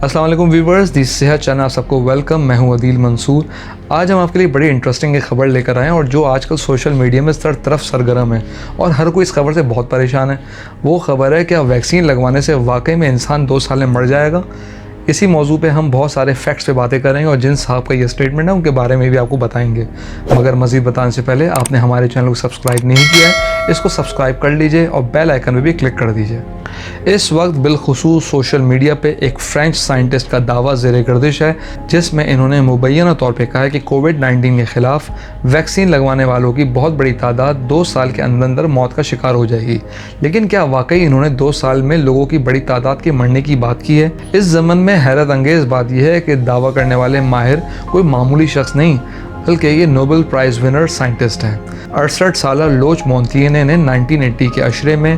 अस्सलाम वालेकुम व्यूवर्स, दी सेहत चैनल आप सबको वेलकम। मैं हूं अदील मंसूर। आज हम आपके लिए बड़ी इंटरेस्टिंग एक खबर लेकर आए हैं और जो आजकल सोशल मीडिया में तरफ सरगर्म है और हर कोई इस खबर से बहुत परेशान है। वो खबर है कि वैक्सीन लगवाने से वाकई में इंसान 2 साल में मर जाएगा। इसी मौजू पे हम बहुत सारे फैक्ट्स पे बातें करेंगे और जिन साहब का ये स्टेटमेंट है उनके बारे में भी आपको बताएंगे। मगर मज़ीद बताने से पहले आपने हमारे चैनल को सब्सक्राइब नहीं किया है, इसको सब्सक्राइब कर लीजिए और बेल आइकन पे भी क्लिक कर दीजिए। इस वक्त बिलखुसूस सोशल मीडिया पे एक फ्रेंच साइंटिस्ट का दावा ज़ेरे गर्दिश है, जिसमें इन्होंने मुबैना तौर पे कहा है कि कोविड-19 के ख़िलाफ़ वैक्सीन लगवाने वालों की बहुत बड़ी तादाद 2 साल के अंदर अंदर मौत का शिकार हो जाएगी। लेकिन क्या वाकई इन्होंने 2 साल में लोगों की बड़ी तादाद के मरने की बात की है? इस ज़मन में हैरत अंगेज़ बात यह है कि दावा करने वाले माहिर कोई मामूली शख्स नहीं बल्कि ये नोबेल प्राइज़ विनर साइंटिस्ट हैं। 68 साला लोच मोंटिएने ने 1980 के अशरे में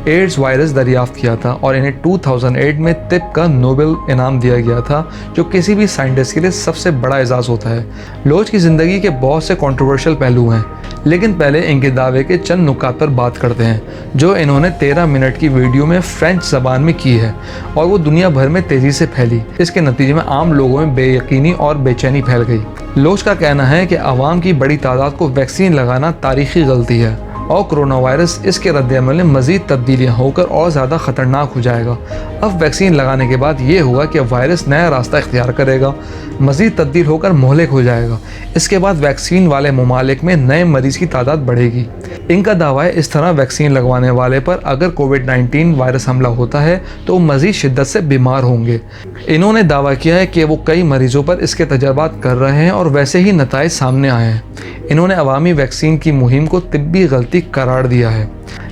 एड्स वायरस दरियाफ्त किया था और इन्हें 2008 में तिब का नोबेल इनाम दिया गया था, जो किसी भी साइंटिस्ट के लिए सबसे बड़ा एजाज़ होता है। लोच की ज़िंदगी के बहुत से कंट्रोवर्शियल पहलू हैं, लेकिन पहले इनके दावे के चंद नुकात पर बात करते हैं जो इन्होंने 13 मिनट की वीडियो में फ्रेंच ज़बान में की है और वो दुनिया भर में तेज़ी से फैली। इसके नतीजे में आम लोगों में बेयकीनी और बेचैनी फैल गई। लोच का कहना है कि आवाम की बड़ी तादाद को वैक्सीन लगाना तारीखी गलती है और कोरोना वायरस इसके रद्द-ए-अमल में मज़ीद तब्दीलियाँ होकर और ज़्यादा ख़तरनाक हो जाएगा। अब वैक्सीन लगाने के बाद ये होगा कि वायरस नया रास्ता इख्तियार करेगा, मज़ीद तब्दील होकर मोहलिक हो जाएगा। इसके बाद वैक्सीन वाले ममालिक में नए मरीज़ की तादाद बढ़ेगी। इनका दावा है इस तरह वैक्सीन लगवाने वाले पर अगर कोविड-19 वायरस हमला होता है तो वो मज़ीद शिद्दत से बीमार होंगे। इन्होंने दावा किया है कि वो कई मरीज़ों पर इसके तजर्बात कर रहे हैं और वैसे ही नताइज सामने आए हैं। इन्होंने अवामी वैक्सीन की मुहिम को तिब्बी गलती करार दिया है,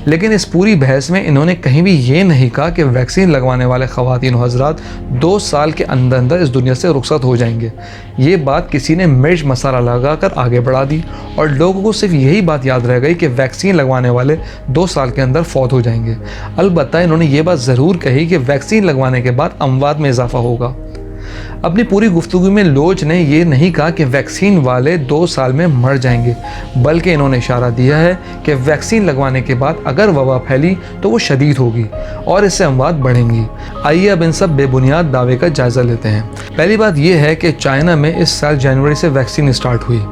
लेकिन इस पूरी बहस में इन्होंने कहीं भी ये नहीं कहा कि वैक्सीन लगवाने वाले ख़वातीन और हज़रात 2 साल के अंदर अंदर इस दुनिया से रुखसत हो जाएंगे। ये बात किसी ने मिर्च मसाला लगाकर आगे बढ़ा दी और लोगों को सिर्फ यही बात याद रह गई कि वैक्सीन लगवाने वाले 2 साल के अंदर फौत हो जाएंगे। अलबत्ता इन्होंने ये बात ज़रूर कही कि वैक्सीन लगवाने के बाद अमवात में इजाफा होगा। अपनी पूरी गुफ्तगू में लोच ने ये नहीं कहा कि वैक्सीन वाले 2 साल में मर जाएंगे, बल्कि इन्होंने इशारा दिया है कि वैक्सीन लगवाने के बाद अगर वबा फैली तो वो शदीद होगी और इससे अमवात बढ़ेंगी। आइए अब इन सब बेबुनियाद दावे का जायज़ा लेते हैं। पहली बात यह है कि चाइना में इस साल जनवरी से वैक्सीन स्टार्ट हुई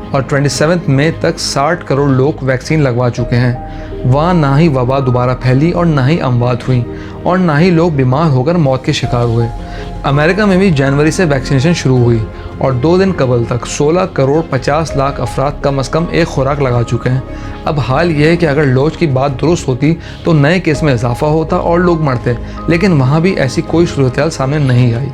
और 27 मई तक 60 करोड़ लोग वैक्सीन लगवा चुके हैं। वहाँ ना ही वबा दोबारा फैली और ना ही अमवात हुई और ना ही लोग बीमार होकर मौत के शिकार हुए। अमेरिका में भी जनवरी से वैक्सीनेशन शुरू हुई और 2 दिन कबल तक 16 करोड़ 50 लाख अफराद कम अज़ कम एक खुराक लगा चुके हैं। अब हाल ये है कि अगर लोच की बात दुरुस्त होती तो नए केस में इजाफा होता और लोग मरते, लेकिन वहाँ भी ऐसी कोई सूरत सामने नहीं आई।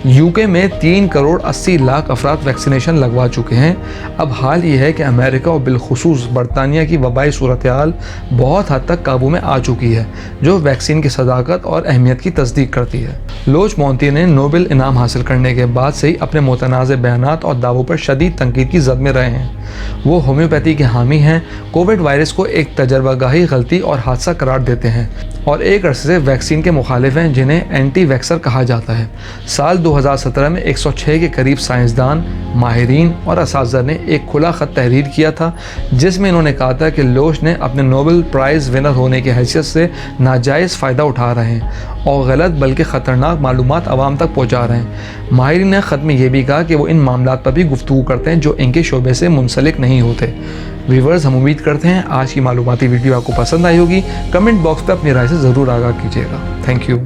यूके में 3 करोड़ 80 लाख अफराद वैक्सीनेशन लगवा चुके हैं। अब हाल ये है कि अमेरिका और बिलखुसूस बरतानिया की वबाई सूरत हाल बहुत हद तक काबू में आ चुकी है, जो वैक्सीन की सदाकत और अहमियत की तस्दीक करती है। लोच मोंटिएने ने नोबेल इनाम हासिल करने के बाद से ही अपने मुतनाज़ बयानात और दावों पर शदीद तनकीद की जद में रहे हैं। वो होम्योपैथी के हामी हैं, कोविड वायरस को एक तजर्बागाही गलती और हादसा करार देते हैं और एक अरसे से वैक्सीन के मुखालिफ हैं, जिन्हें एंटी वैक्सर कहा जाता है। साल 2017 में 106 के करीब साइंसदान, माहिरीन और असातिज़ा ने एक खुला ख़त तहरीर किया था, जिसमें इन्होंने कहा था कि लोच ने अपने नोबेल प्राइज़ विनर होने की हैसियत से नाजायज़ फ़ायदा उठा रहे हैं और गलत बल्कि ख़तरनाक मालूमात आवाम तक पहुँचा रहे हैं। माहिरीन ने ख़त में यह भी कहा कि वो इन मामलात पर भी गुफ्तगू करते हैं जो इनके शोबे से मुंसलिक नहीं होते। व्यूअर्स, हम उम्मीद करते हैं आज की मालूमाती वीडियो आपको पसंद आई होगी। कमेंट बॉक्स पर अपनी राय से ज़रूर आगाह कीजिएगा। Thank you.